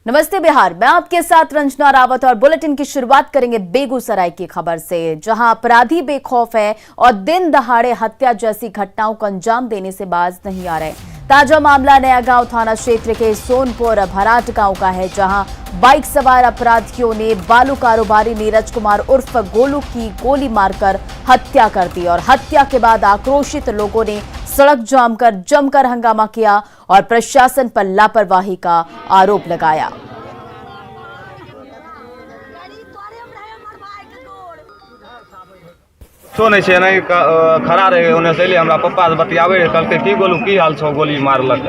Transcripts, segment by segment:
नमस्ते बिहार, मैं आपके साथ रंजना रावत और बुलेटिन की शुरुआत करेंगे बेगूसराय की खबर से, जहां अपराधी बेखौफ है और दिन दहाड़े हत्या जैसी घटनाओं को अंजाम देने से बाज नहीं आ रहे। ताजा मामला नया गांव थाना क्षेत्र के सोनपुर भराट गांव का है, जहां बाइक सवार अपराधियों ने बालू कारोबारी नीरज कुमार उर्फ गोलू की गोली मारकर हत्या कर दी और हत्या के बाद आक्रोशित लोगों ने सड़क जाम कर जमकर हंगामा किया और प्रशासन पर लापरवाही का आरोप लगाया। सुनै छै नहीं खड़ा रहे ओने से हमरा पप्पा से बतियावे कहलकै की गोलू की हाल छौ, गोली मारलक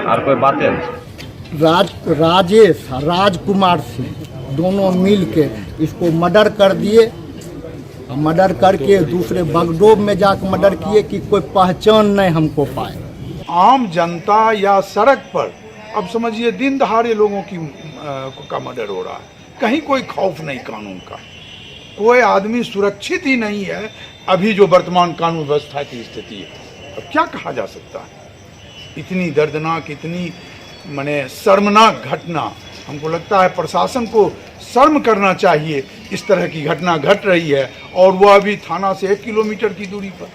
और कोई बाते नहीं। राजेश राजकुमार सिंह दोनों मिल के इसको मर्डर कर दिए। मर्डर करके दूसरे बगडोब में जाकर मर्डर किए कि कोई पहचान नहीं हमको पाए। आम जनता या सड़क पर अब समझिए दिन दहाड़े लोगों का मर्डर हो रहा है, कहीं कोई खौफ नहीं कानून का, कोई आदमी सुरक्षित ही नहीं है। अभी जो वर्तमान कानून व्यवस्था की स्थिति है, अब क्या कहा जा सकता है। इतनी दर्दनाक, इतनी माने शर्मनाक घटना, हमको लगता है प्रशासन को शर्म करना चाहिए। इस तरह की घटना घट रही है और वह अभी थाना से 1 किलोमीटर की दूरी पर।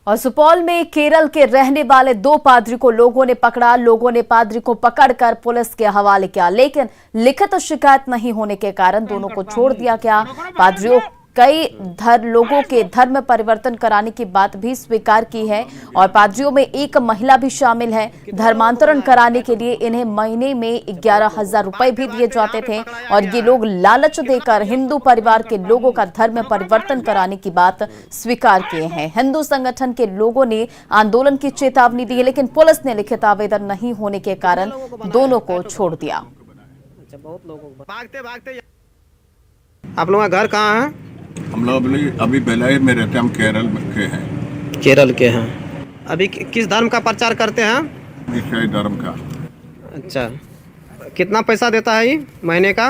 और सुपौल में केरल के रहने वाले 2 पादरी को लोगों ने पकड़ा। लोगों ने पादरी को पकड़कर पुलिस के हवाले किया, लेकिन लिखित शिकायत नहीं होने के कारण दोनों को छोड़ दिया गया। पादरियों कई लोगों के धर्म परिवर्तन कराने की बात भी स्वीकार की है और पादरियों में एक महिला भी शामिल है। धर्मांतरण कराने के लिए इन्हें महीने में 11,000 रुपए भी दिए जाते थे और ये लोग लालच देकर हिंदू परिवार के लोगों का धर्म परिवर्तन कराने की बात स्वीकार किए हैं। हिंदू संगठन के लोगों ने आंदोलन की चेतावनी दी है, लेकिन पुलिस ने लिखित आवेदन नहीं होने के कारण दोनों को छोड़ दिया। आप लोगों का घर कहाँ है? हम लोग अभी बेलाई में रहते हैं, हम केरल के हैं। केरल के हैं। अभी किस धर्म का प्रचार करते हैं? ईसाई धर्म का। अच्छा, कितना पैसा देता है ये महीने का?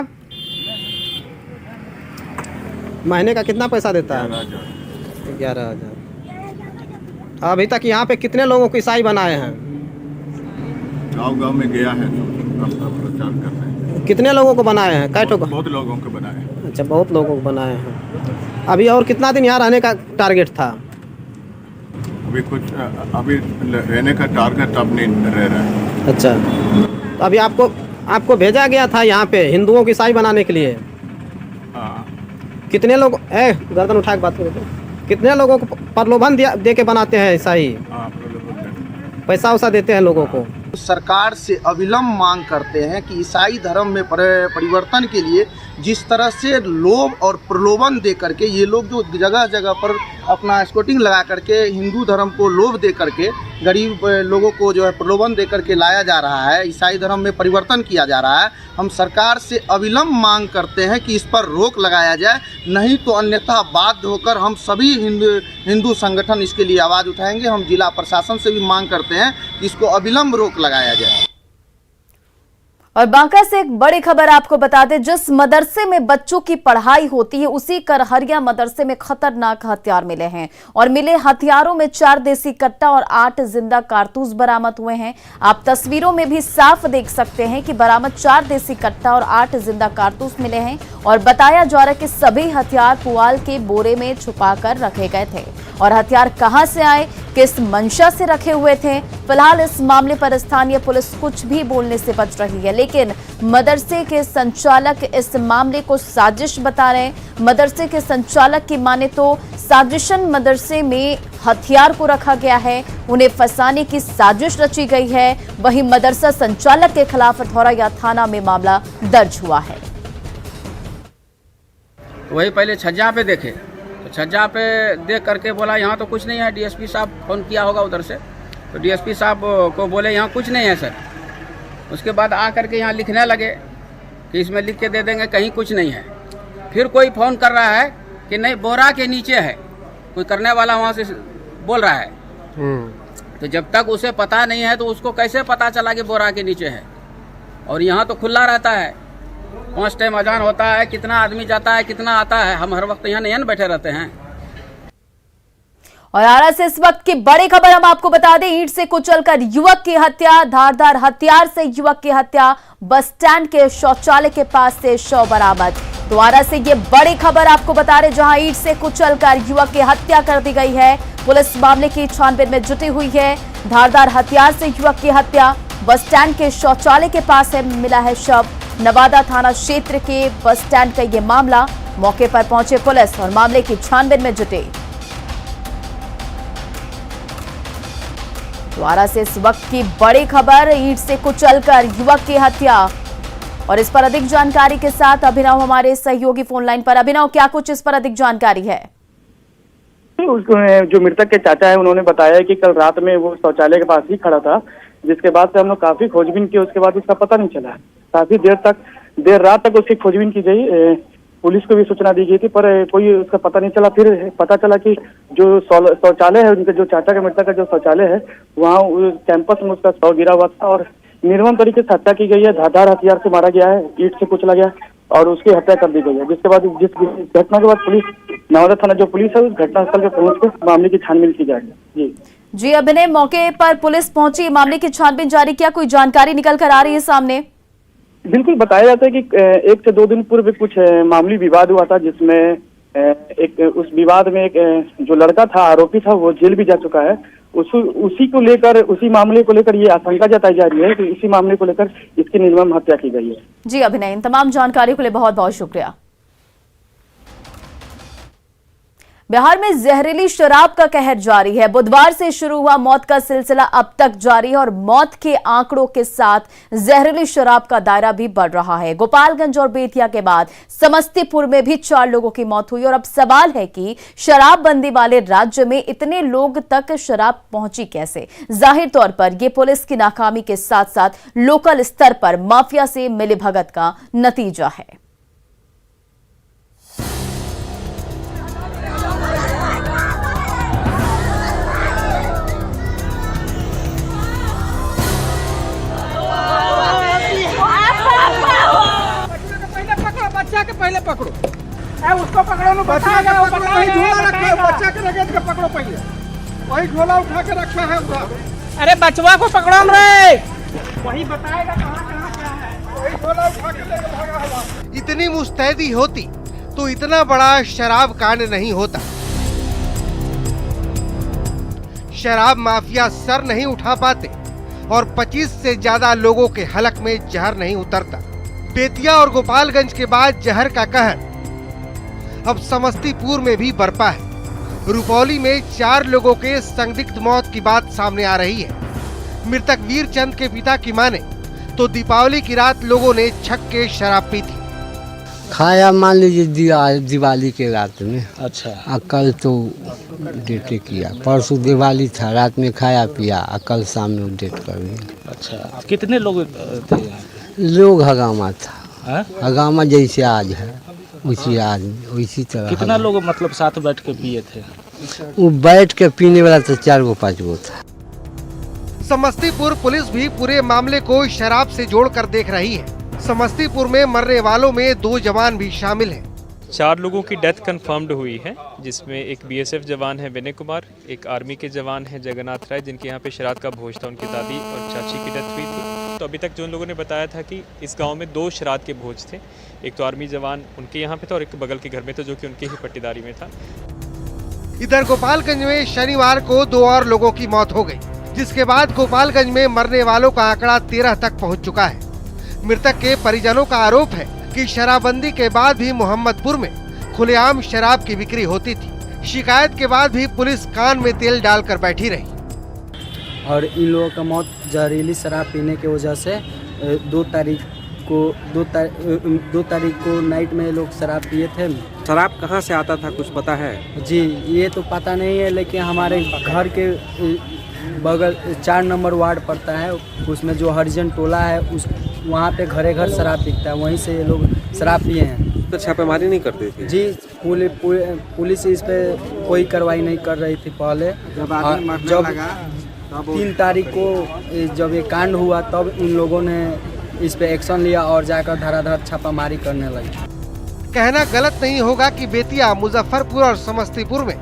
महीने का कितना पैसा देता है? 11,000। अभी तक यहाँ पे कितने लोगों को ईसाई बनाए हैं? गांव-गांव में गया है तो प्रचार कर रहे हैं। कितने लोगों को बनाए हैं? कै ठो? बहुत लोगों को बनाए हैं। अच्छा, बहुत लोगों को बनाए हैं। अभी और कितना दिन यहाँ रहने का टारगेट था? अभी रहने का टारगेट अब नहीं रह रहा है। अच्छा, तो अभी आपको भेजा गया था यहाँ पे हिंदुओं की ईसाई बनाने के लिए। हाँ। कितने लोग गर्दन उठा के बात करो, कितने लोगों को प्रलोभन दे के बनाते हैं ईसाई? पैसा वैसा देते हैं लोगों को। सरकार से अविलंब मांग करते हैं कि ईसाई धर्म में परिवर्तन के लिए जिस तरह से लोभ और प्रलोभन दे करके ये लोग जो जगह जगह पर अपना स्कोटिंग लगा करके हिंदू धर्म को लोभ दे करके गरीब लोगों को जो है प्रलोभन दे करके लाया जा रहा है, ईसाई धर्म में परिवर्तन किया जा रहा है। हम सरकार से अविलंब मांग करते हैं कि इस पर रोक लगाया जाए, नहीं तो अन्यथा बाध्य होकर हम सभी हिंदू संगठन इसके लिए आवाज़ उठाएंगे। हम जिला प्रशासन से भी मांग करते हैं कि इसको अविलंब रोक लगाया जाए। और बांका से एक बड़ी खबर आपको बता दें, जिस मदरसे में बच्चों की पढ़ाई होती है उसी करहरिया मदरसे में खतरनाक हथियार मिले हैं और मिले हथियारों में 4 देसी कट्टा और 8 जिंदा कारतूस बरामद हुए हैं। आप तस्वीरों में भी साफ देख सकते हैं कि बरामद 4 देसी कट्टा और 8 जिंदा कारतूस मिले हैं और बताया जा रहा है कि सभी हथियार पुआल के बोरे में छुपा कर रखे गए थे। और हथियार कहां से आए, किस मंशा से रखे हुए थे, फिलहाल इस मामले पर स्थानीय पुलिस कुछ भी बोलने से बच रही है, लेकिन मदरसे के संचालक इस मामले को साजिश बता रहे हैं। मदरसे के संचालक की माने तो साजिशन मदरसे में हथियार को रखा गया है, उन्हें फंसाने की साजिश रची गई है। वहीं मदरसा संचालक के खिलाफ धौरैया थाना में मामला दर्ज हुआ है। वही पहले छज्जा पे देखे तो छज्जा पे देख करके बोला यहाँ तो कुछ नहीं है। डीएसपी साहब फोन किया होगा उधर से, तो डीएसपी साहब को बोले यहाँ कुछ नहीं है सर। उसके बाद आ करके यहाँ लिखने लगे कि इसमें लिख के दे देंगे, कहीं कुछ नहीं है। फिर कोई फ़ोन कर रहा है कि नहीं बोरा के नीचे है, कोई करने वाला वहाँ से बोल रहा है। तो जब तक उसे पता नहीं है तो उसको कैसे पता चला कि बोरा के नीचे है। और यहाँ तो खुला रहता है, 5 टाइम अजान होता है, कितना आदमी जाता है कितना आता है, हम हर वक्त यहाँ नहीं बैठे रहते हैं। और आरा से इस वक्त की बड़ी खबर हम आपको बता दें, ईंट से कुचलकर युवक की हत्या, धारदार हथियार से युवक की हत्या, बस स्टैंड के शौचालय के पास से शव बरामद। तो आरा से ये बड़ी खबर आपको बता रहे, जहां ईंट से कुचलकर युवक की हत्या कर दी गई है। पुलिस मामले की छानबीन में जुटी हुई है। धारदार हथियार से युवक की हत्या, बस स्टैंड के शौचालय के पास से मिला है शव। नवादा थाना क्षेत्र के बस स्टैंड का ये मामला, मौके पर पहुंचे पुलिस और मामले की छानबीन में जुटे। द्वारा से इस वक्त की बड़ी खबर, ईंट से कुचलकर युवक की हत्या। और इस पर अधिक जानकारी के साथ अभिनव हमारे सहयोगी फोन लाइन पर। अभिनव, क्या कुछ इस पर अधिक जानकारी है? जो मृतक के चाचा है उन्होंने बताया कि कल रात में वो शौचालय के पास ही खड़ा था, जिसके बाद से हम लोग काफी खोजबीन की, उसके बाद उसका पता नहीं चला। काफी देर रात तक उसकी खोजबीन की गई, पुलिस को भी सूचना दी गई थी, पर कोई उसका पता नहीं चला। फिर पता चला कि जो शौचालय है, उनके जो चाचा के मृतक का जो शौचालय है, वहाँ कैंपस में उसका शव गिरा हुआ था और निर्मम तरीके से हत्या की गई है। धारदार हथियार से मारा गया है, ईंट से कुचला गया और उसकी हत्या कर दी गई है। जिसके बाद जिस घटना के बाद पुलिस, नवादा थाना जो पुलिस है, उस घटनास्थल पर पहुंच कर मामले की छानबीन की जाएगी। जी अभिनय, मौके पर पुलिस पहुंची, मामले की छानबीन जारी, क्या कोई जानकारी निकल कर आ रही है सामने? बिल्कुल, बताया जाता है कि 1 से 2 दिन पूर्व कुछ मामूली विवाद हुआ था, जिसमें उस विवाद में एक जो लड़का था, आरोपी था, वो जेल भी जा चुका है। उसी को लेकर, उसी मामले को लेकर ये आशंका जताई जा रही है कि इसी मामले को लेकर इसकी निर्मम हत्या की गई है। जी अभिनय, इन तमाम जानकारी के लिए बहुत बहुत शुक्रिया। बिहार में जहरीली शराब का कहर जारी है। बुधवार से शुरू हुआ मौत का सिलसिला अब तक जारी है और मौत के आंकड़ों के साथ जहरीली शराब का दायरा भी बढ़ रहा है। गोपालगंज और बेतिया के बाद समस्तीपुर में भी 4 लोगों की मौत हुई और अब सवाल है कि शराबबंदी वाले राज्य में इतने लोग तक शराब पहुंची कैसे? जाहिर तौर पर यह पुलिस की नाकामी के साथ साथ लोकल स्तर पर माफिया से मिलीभगत का नतीजा है। पहले पकड़ो, उसको पकड़ो, बच्चा झोला रखा है, बच्चा के रगेट के पकड़ो पहले, वही झोला उठा के रखा है उधर। अरे बचवा को पकड़ो रे, वही बताएगा कहाँ क्या है, वही झोला उठा के लेके भागा है। इतनी मुस्तैदी होती तो इतना बड़ा शराब कांड नहीं होता। शराब माफिया सर नहीं उठा पाते और 25 से ज्यादा लोगों के हलक में जहर नहीं उतरता। बेतिया और गोपालगंज के बाद जहर का कहर अब समस्तीपुर में भी बरपा है। रुपौली में 4 लोगों के संदिग्ध मौत की बात सामने आ रही है। मृतक वीर चंद के पिता की माने तो दीपावली की रात लोगों ने छक के शराब पी थी। खाया मान लीजिए दिवाली के रात में। अच्छा। कल तो डेट किया, परसों दिवाली था, रात में खाया पिया, कल शाम में डेट कर दिया। अच्छा, कितने लोग थे? लोग हगामा था, हगामा जैसे आज है उसी आदमी उसी तरह। कितना लोग मतलब साथ बैठ के पिए थे? वो बैठ के पीने वाला तो 4-5 गो था। समस्तीपुर पुलिस भी पूरे मामले को शराब से जोड़कर देख रही है। समस्तीपुर में मरने वालों में 2 जवान भी शामिल हैं। 4 लोगों की डेथ कंफर्म्ड हुई है, जिसमें एक बीएसएफ जवान है विनय कुमार, एक आर्मी के जवान है जगन्नाथ राय, जिनके यहाँ पे श्राद्ध का भोज था, उनकी दादी और चाची की डेथ हुई थी। तो अभी तक जो उन लोगों ने बताया था कि इस गांव में 2 श्राद्ध के भोज थे, एक तो आर्मी जवान उनके यहाँ पे था और एक बगल के घर में था जो कि उनके ही पट्टीदारी में था। इधर गोपालगंज में शनिवार को 2 और लोगों की मौत हो गई, जिसके बाद गोपालगंज में मरने वालों का आंकड़ा 13 तक पहुँच चुका है। मृतक के परिजनों का आरोप है कि शराबबंदी के बाद भी मोहम्मदपुर में खुलेआम शराब की बिक्री होती थी। शिकायत के बाद भी पुलिस कान में तेल डालकर बैठी रही और इन लोगों का मौत जहरीली शराब पीने की वजह से 2 तारीख को नाइट में लोग शराब पिए थे। शराब कहाँ से आता था कुछ पता है? जी ये तो पता नहीं है, लेकिन हमारे घर के बगल 4 नंबर वार्ड पड़ता है, उसमें जो हरिजन टोला है उस वहाँ पे घरे घर शराब बिकता है, वहीं से ये लोग शराब पिए हैं। तो छापेमारी नहीं करती थी? जी पुलिस इस पे कोई कार्रवाई नहीं कर रही थी पहले। जब 3 तारीख को जब ये कांड हुआ तब इन लोगों ने इस पे एक्शन लिया और जाकर धड़ाधड़ छापामारी करने लगे। कहना गलत नहीं होगा कि बेतिया, मुजफ्फरपुर और समस्तीपुर में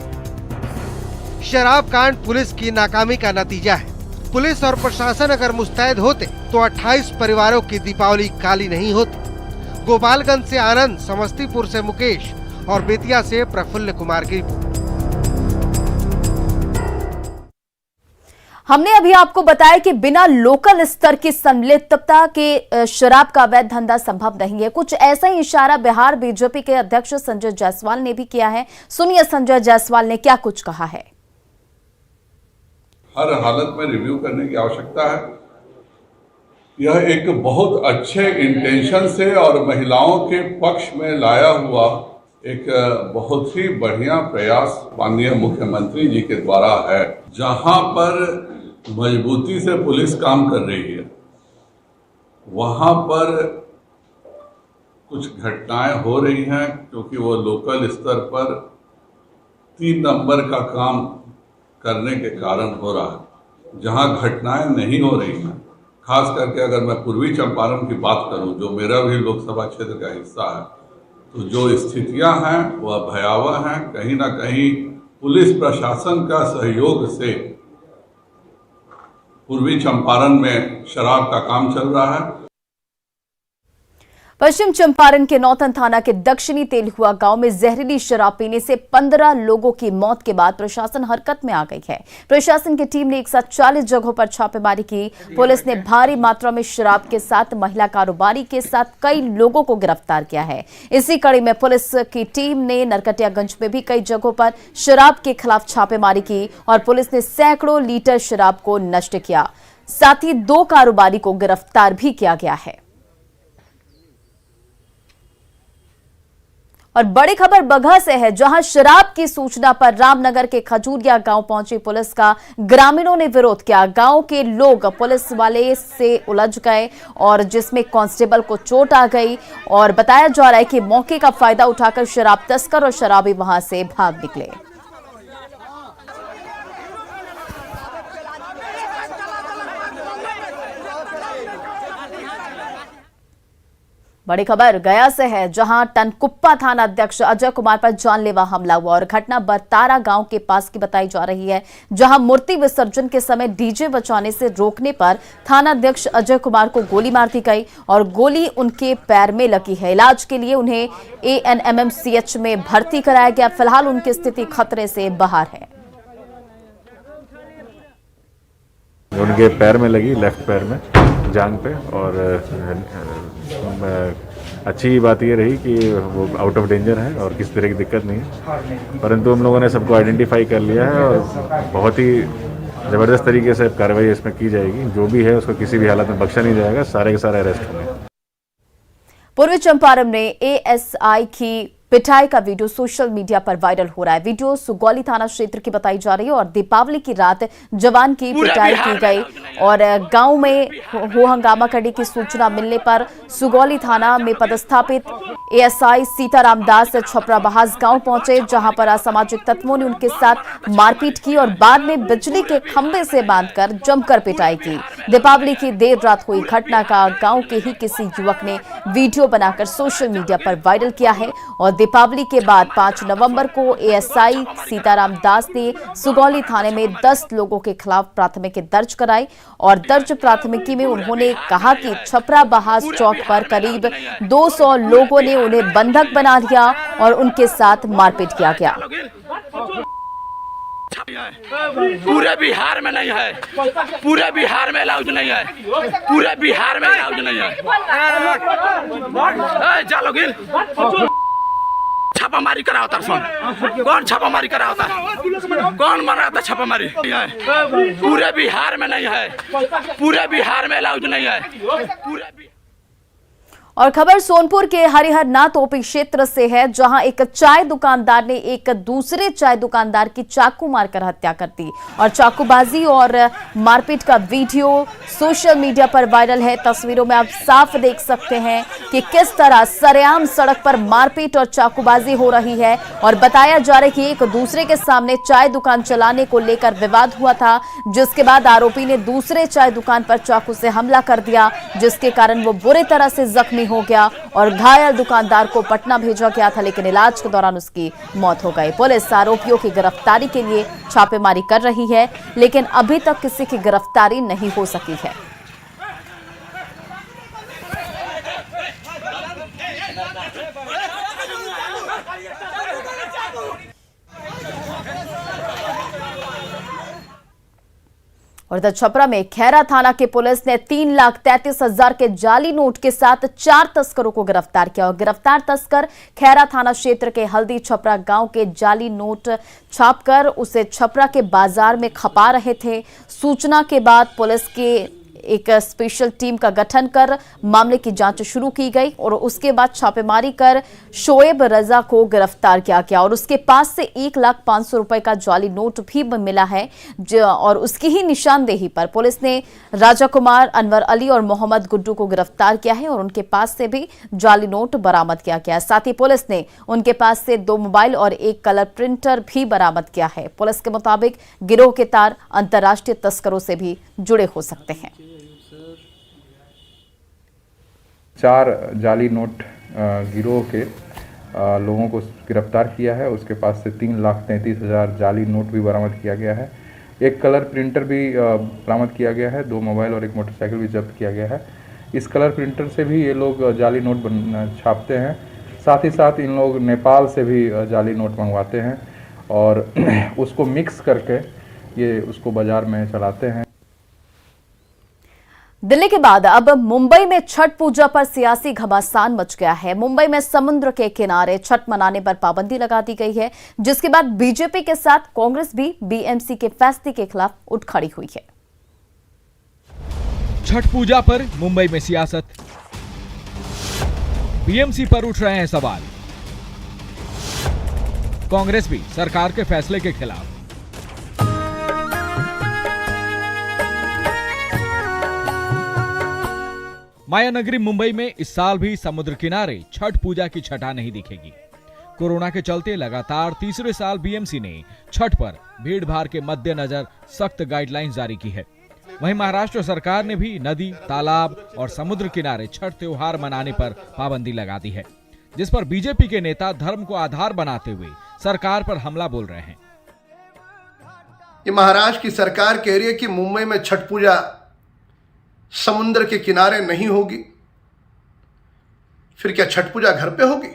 शराब कांड पुलिस की नाकामी का नतीजा है। पुलिस और प्रशासन अगर मुस्तैद होते तो 28 परिवारों की दीपावली काली नहीं होती। गोपालगंज से आनंद, समस्तीपुर से मुकेश और बेतिया से प्रफुल्ल कुमार की रिपोर्ट। हमने अभी आपको बताया कि बिना लोकल स्तर की संलिप्तता के शराब का अवैध धंधा संभव नहीं है। कुछ ऐसा ही इशारा बिहार बीजेपी के अध्यक्ष संजय जायसवाल ने भी किया है। सुनिए संजय जायसवाल ने क्या कुछ कहा है। हर हालत में रिव्यू करने की आवश्यकता है। यह एक बहुत अच्छे इंटेंशन से और महिलाओं के पक्ष में लाया हुआ एक बहुत ही बढ़िया प्रयास माननीय मुख्यमंत्री जी के द्वारा है। जहां पर मजबूती से पुलिस काम कर रही है, वहां पर कुछ घटनाएं हो रही हैं क्योंकि वो लोकल स्तर पर 3 नंबर का काम करने के कारण हो रहा है। जहां घटनाएं नहीं हो रही हैं, खास करके अगर मैं पूर्वी चंपारण की बात करूं, जो मेरा भी लोकसभा क्षेत्र का हिस्सा है, तो जो स्थितियां हैं वह भयावह हैं। कहीं ना कहीं पुलिस प्रशासन का सहयोग से पूर्वी चंपारण में शराब का काम चल रहा है। पश्चिम चंपारण के नौतन थाना के दक्षिणी तेलहुआ गांव में जहरीली शराब पीने से 15 लोगों की मौत के बाद प्रशासन हरकत में आ गई है। प्रशासन की टीम ने एक साथ 40 जगहों पर छापेमारी की। पुलिस ने भारी मात्रा में शराब के साथ महिला कारोबारी के साथ कई लोगों को गिरफ्तार किया है। इसी कड़ी में पुलिस की टीम ने नरकटियागंज में भी कई जगहों पर शराब के खिलाफ छापेमारी की और पुलिस ने सैकड़ों लीटर शराब को नष्ट किया। साथ ही 2 कारोबारी को गिरफ्तार भी किया गया है। और बड़ी खबर बगहा से है, जहां शराब की सूचना पर रामनगर के खजूरिया गांव पहुंची पुलिस का ग्रामीणों ने विरोध किया। गांव के लोग पुलिस वाले से उलझ गए और जिसमें कांस्टेबल को चोट आ गई और बताया जा रहा है कि मौके का फायदा उठाकर शराब तस्कर और शराबी वहां से भाग निकले। बड़ी खबर गया से है, जहां टनकुप्पा थाना अध्यक्ष अजय कुमार पर जानलेवा हमला हुआ और घटना बरतारा गांव के पास की बताई जा रही है, जहां मूर्ति विसर्जन के समय डीजे बजाने से रोकने पर थाना अध्यक्ष अजय कुमार को गोली मार दी गई और गोली उनके पैर में लगी है। इलाज के लिए उन्हें ANMMCH में भर्ती कराया गया। फिलहाल उनकी स्थिति खतरे से बाहर है। उनके पैर में लगी, लेफ्ट पैर में, जांग पे, और अच्छी बात ये रही कि वो आउट ऑफ डेंजर है और किसी तरह की दिक्कत नहीं है। परंतु हम लोगों ने सबको आइडेंटिफाई कर लिया है और बहुत ही ज़बरदस्त तरीके से कार्रवाई इसमें की जाएगी। जो भी है उसको किसी भी हालत में बख्शा नहीं जाएगा, सारे के सारे अरेस्ट होंगे। पूर्वी चंपारण में ASI की पिटाई का वीडियो सोशल मीडिया पर वायरल हो रहा है। वीडियो सुगौली थाना क्षेत्र की बताई जा रही है और दीपावली की रात जवान की पिटाई की गई और गांव में हो हंगामा करने की सूचना मिलने पर सुगौली थाना में पदस्थापित ASI सीताराम दास छपरा बहास गांव पहुंचे, जहां पर असामाजिक तत्वों ने उनके साथ मारपीट की और बाद में बिजली के खंभे से बांधकर जमकर पिटाई की। दीपावली की देर रात हुई घटना का गांव के ही किसी युवक ने वीडियो बनाकर सोशल मीडिया पर वायरल किया है और दीपावली के बाद 5 नवंबर को ASI सीताराम दास ने सुगौली थाने में 10 लोगों के खिलाफ प्राथमिकी दर्ज कराई और दर्ज प्राथमिकी में उन्होंने कहा कि छपरा बहास चौक पर करीब 200 लोगों ने उन्हें बंधक बना लिया और उनके साथ मारपीट किया गया। पूरे बिहार में नहीं है, पूरे बिहार में अलाउड नहीं है, पूरे बिहार में अलाउड नहीं है। छापामारी करा होता है, कौन छापामारी करा होता है, कौन मरा था छापामारी? पूरे बिहार में नहीं है, पूरे बिहार में अलाउड नहीं है, पूरे। और खबर सोनपुर के हरिहरनाथ ओपी क्षेत्र से है, जहां एक चाय दुकानदार ने एक दूसरे चाय दुकानदार की चाकू मारकर हत्या कर दी और चाकूबाजी और मारपीट का वीडियो सोशल मीडिया पर वायरल है। तस्वीरों में आप साफ देख सकते हैं कि किस तरह सरेआम सड़क पर मारपीट और चाकूबाजी हो रही है और बताया जा रहा है कि एक दूसरे के सामने चाय दुकान चलाने को लेकर विवाद हुआ था, जिसके बाद आरोपी ने दूसरे चाय दुकान पर चाकू से हमला कर दिया, जिसके कारण वो बुरी तरह से जख्मी हो गया और घायल दुकानदार को पटना भेजा गया था, लेकिन इलाज के दौरान उसकी मौत हो गई। पुलिस आरोपियों की गिरफ्तारी के लिए छापेमारी कर रही है, लेकिन अभी तक किसी की गिरफ्तारी नहीं हो सकी है। और इधर छपरा में खैरा थाना की पुलिस ने 3,33,000 के जाली नोट के साथ 4 तस्करों को गिरफ्तार किया और गिरफ्तार तस्कर खैरा थाना क्षेत्र के हल्दी छपरा गांव के जाली नोट छापकर उसे छपरा के बाजार में खपा रहे थे। सूचना के बाद पुलिस के एक स्पेशल टीम का गठन कर मामले की जांच शुरू की गई और उसके बाद छापेमारी कर शोएब रजा को गिरफ्तार किया गया और उसके पास से 1,05,000 रुपए का जाली नोट भी मिला है और उसकी ही निशानदेही पर पुलिस ने राजा कुमार, अनवर अली और मोहम्मद गुड्डू को गिरफ्तार किया है और उनके पास से भी जाली नोट बरामद किया गया है। साथ ही पुलिस ने उनके पास से 2 मोबाइल और 1 कलर प्रिंटर भी बरामद किया है। पुलिस के मुताबिक गिरोह के तार अंतर्राष्ट्रीय तस्करों से भी जुड़े हो सकते हैं। 4 जाली नोट गिरोह के लोगों को गिरफ्तार किया है। उसके पास से 3,33,000 जाली नोट भी बरामद किया गया है। 1 कलर प्रिंटर भी बरामद किया गया है। 2 मोबाइल और 1 मोटरसाइकिल भी जब्त किया गया है। इस कलर प्रिंटर से भी ये लोग जाली नोट छापते हैं। साथ ही साथ इन लोग नेपाल से भी जाली नोट मंगवाते हैं और उसको मिक्स करके ये उसको बाजार में चलाते हैं। दिल्ली के बाद अब मुंबई में छठ पूजा पर सियासी घमासान मच गया है। मुंबई में समुद्र के किनारे छठ मनाने पर पाबंदी लगा दी गई है, जिसके बाद बीजेपी के साथ कांग्रेस भी बीएमसी के फैसले के खिलाफ उठ खड़ी हुई है। छठ पूजा पर मुंबई में सियासत, बीएमसी पर उठ रहे हैं सवाल। कांग्रेस भी सरकार के फैसले के खिलाफ। माया नगरी मुंबई में इस साल भी समुद्र किनारे छठ पूजा की छटा नहीं दिखेगी। कोरोना के चलते लगातार तीसरे साल बीएमसी ने छठ पर भीड़ भाड़ के मद्देनजर सख्त गाइडलाइन जारी की है। वहीं महाराष्ट्र सरकार ने भी नदी, तालाब और समुद्र किनारे छठ त्योहार मनाने पर पाबंदी लगा दी है, जिस पर बीजेपी के नेता धर्म को आधार बनाते हुए सरकार पर हमला बोल रहे हैं। ये महाराष्ट्र की सरकार कह रही है कि मुंबई में छठ पूजा समुद्र के किनारे नहीं होगी। फिर क्या छठ पूजा घर पे होगी?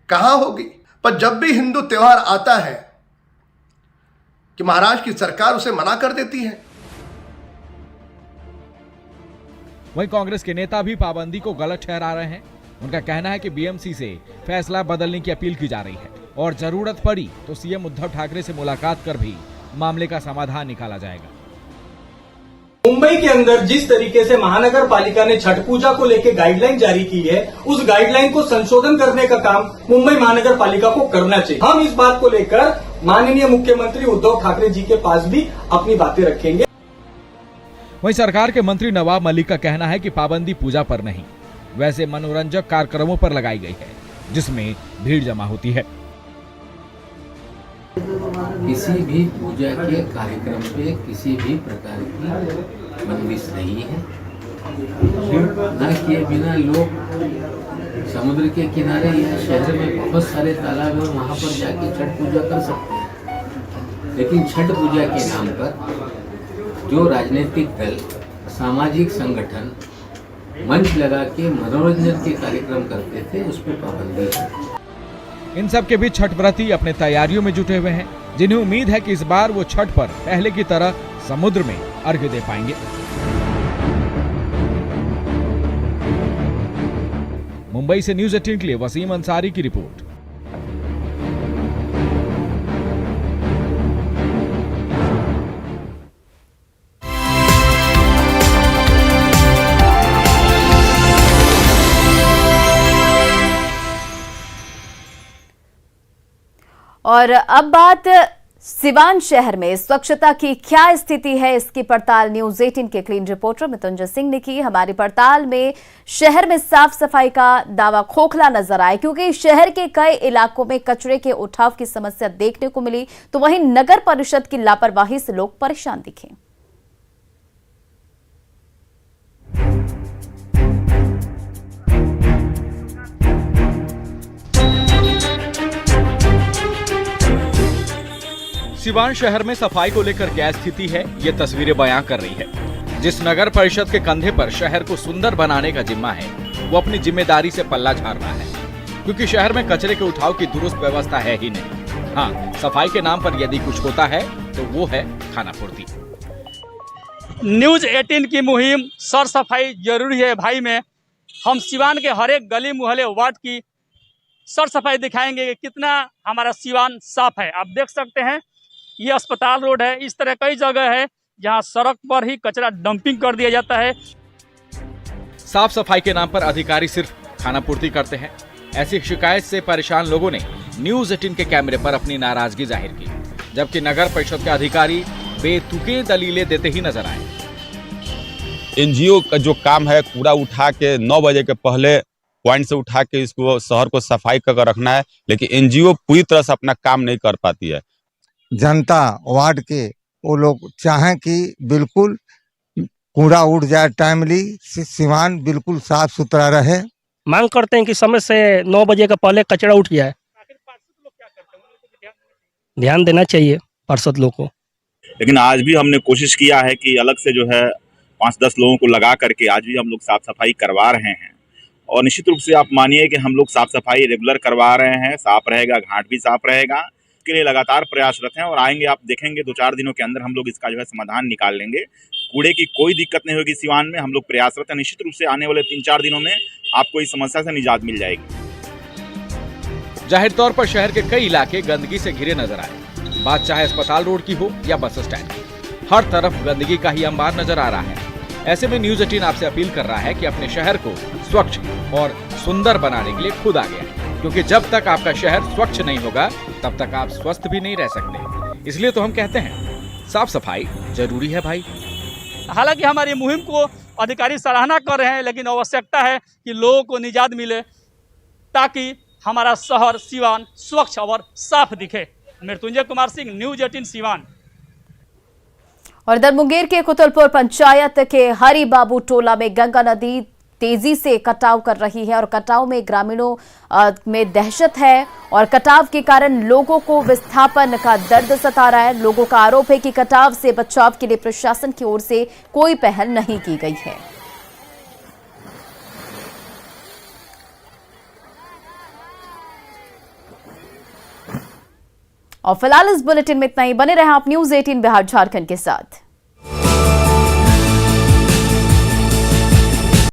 कहां होगी? पर जब भी हिंदू त्योहार आता है कि महाराष्ट्र की सरकार उसे मना कर देती है। वहीं कांग्रेस के नेता भी पाबंदी को गलत ठहरा रहे हैं। उनका कहना है कि बीएमसी से फैसला बदलने की अपील की जा रही है और जरूरत पड़ी तो सीएम उद्धव ठाकरे से मुलाकात कर भी मामले का समाधान निकाला जाएगा। मुंबई के अंदर जिस तरीके से महानगर पालिका ने छठ पूजा को लेकर गाइडलाइन जारी की है, उस गाइडलाइन को संशोधन करने का काम मुंबई महानगर पालिका को करना चाहिए। हम इस बात को लेकर माननीय मुख्यमंत्री उद्धव ठाकरे जी के पास भी अपनी बातें रखेंगे। वहीं सरकार के मंत्री नवाब मलिक का कहना है कि पाबंदी पूजा पर नहीं, वैसे मनोरंजक कार्यक्रमों पर लगाई गई है, जिसमें भीड़ जमा होती है। किसी भी पूजा के कार्यक्रम पे किसी भी प्रकार की बंदिश नहीं है। न किए बिना लोग समुद्र के किनारे या शहर में बहुत सारे तालाब हैं, वहाँ पर जाके छठ पूजा कर सकते हैं। लेकिन छठ पूजा के नाम पर जो राजनीतिक दल, सामाजिक संगठन मंच लगा के मनोरंजन के कार्यक्रम करते थे, उस पर पाबंदी है। इन सब के बीच छठ व्रती अपने तैयारियों में जुटे हुए हैं, जिन्हें उम्मीद है कि इस बार वो छठ पर पहले की तरह समुद्र में अर्घ्य दे पाएंगे। मुंबई से न्यूज़ 18 के लिए वसीम अंसारी की रिपोर्ट। और अब बात सिवान शहर में स्वच्छता की क्या स्थिति है, इसकी पड़ताल न्यूज़ 18 के क्लीन रिपोर्टर मृत्युंजय सिंह ने की। हमारी पड़ताल में शहर में साफ सफाई का दावा खोखला नजर आया, क्योंकि शहर के कई इलाकों में कचरे के उठाव की समस्या देखने को मिली, तो वहीं नगर परिषद की लापरवाही से लोग परेशान दिखे। सिवान शहर में सफाई को लेकर क्या स्थिति है, ये तस्वीरें बयां कर रही है। जिस नगर परिषद के कंधे पर शहर को सुंदर बनाने का जिम्मा है, वो अपनी जिम्मेदारी से पल्ला झाड़ रहा है, क्योंकि शहर में कचरे के उठाव की दुरुस्त व्यवस्था है ही नहीं। हाँ, सफाई के नाम पर यदि कुछ होता है तो वो है खानापूर्ति। न्यूज 18 की मुहिम सर सफाई जरूरी है भाई में हम सिवान के हर एक गली मोहल्ले वार्ड की सर सफाई दिखाएंगे कि कितना हमारा सिवान साफ है। आप देख सकते हैं ये अस्पताल रोड है, इस तरह कई जगह है जहां सड़क पर ही कचरा डंपिंग कर दिया जाता है। साफ सफाई के नाम पर अधिकारी सिर्फ खानापूर्ति करते हैं। ऐसी शिकायत से परेशान लोगों ने न्यूज 18 के कैमरे पर अपनी नाराजगी जाहिर की, जबकि नगर परिषद के अधिकारी बेतुके दलीलें देते ही नजर आए। एनजीओ का जो काम है कूड़ा उठा के 9 बजे के पहले पॉइंट से उठा के इसको शहर को सफाई कर रखना है, लेकिन एनजीओ पूरी तरह से अपना काम नहीं कर पाती है। जनता वार्ड के वो लोग चाहें कि बिल्कुल कूड़ा उठ जाए, टाइमली सिवान बिल्कुल साफ सुथरा रहे। मांग करते हैं कि समय से 9 बजे का पहले कचरा उठ जाए। ध्यान देना चाहिए पार्षद लोग को। लेकिन आज भी हमने कोशिश किया है कि अलग से जो है 5-10 लोगों को लगा करके आज भी हम लोग साफ सफाई करवा रहे हैं, और निश्चित रूप से आप मानिए कि हम लोग साफ सफाई रेगुलर करवा रहे हैं। साफ रहेगा, घाट भी साफ रहेगा, के लिए लगातार प्रयासरत हैं और आएंगे। आप देखेंगे 2-4 दिनों के अंदर हम लोग इसका जो है समाधान निकाल लेंगे। कूड़े की कोई दिक्कत नहीं होगी सिवान में, हम लोग प्रयासरत हैं। निश्चित रूप से आने वाले 3-4 दिनों में आपको इस समस्या से निजात मिल जाएगी। जाहिर तौर पर शहर के कई इलाके गंदगी से घिरे नजर आए, बात चाहे अस्पताल रोड की हो या बस स्टैंड की, हर तरफ गंदगी का ही अंबार नजर आ रहा है। ऐसे में न्यूज 18 आपसे अपील कर रहा है कि अपने शहर को स्वच्छ और सुंदर बनाने के लिए खुद आगे आए, क्योंकि जब तक आपका शहर स्वच्छ नहीं होगा तब तक आप स्वस्थ भी नहीं रह सकते। इसलिए तो हम कहते हैं साफ सफाई जरूरी है भाई। हालांकि हमारी मुहिम को अधिकारी सराहना कर रहे हैं, लेकिन आवश्यकता है कि लोगों को निजात मिले ताकि हमारा शहर सिवान स्वच्छ और साफ दिखे। मृत्युंजय कुमार सिंह, न्यूज 18 सिवान। और इधर मुंगेर के कुतुलपुर पंचायत के हरि बाबू टोला में गंगा नदी तेजी से कटाव कर रही है और कटाव में ग्रामीणों में दहशत है और कटाव के कारण लोगों को विस्थापन का दर्द सता रहा है। लोगों का आरोप है कि कटाव से बचाव के लिए प्रशासन की ओर से कोई पहल नहीं की गई है। और फिलहाल इस बुलेटिन में इतना ही। बने रहे आप न्यूज 18 बिहार झारखंड के साथ।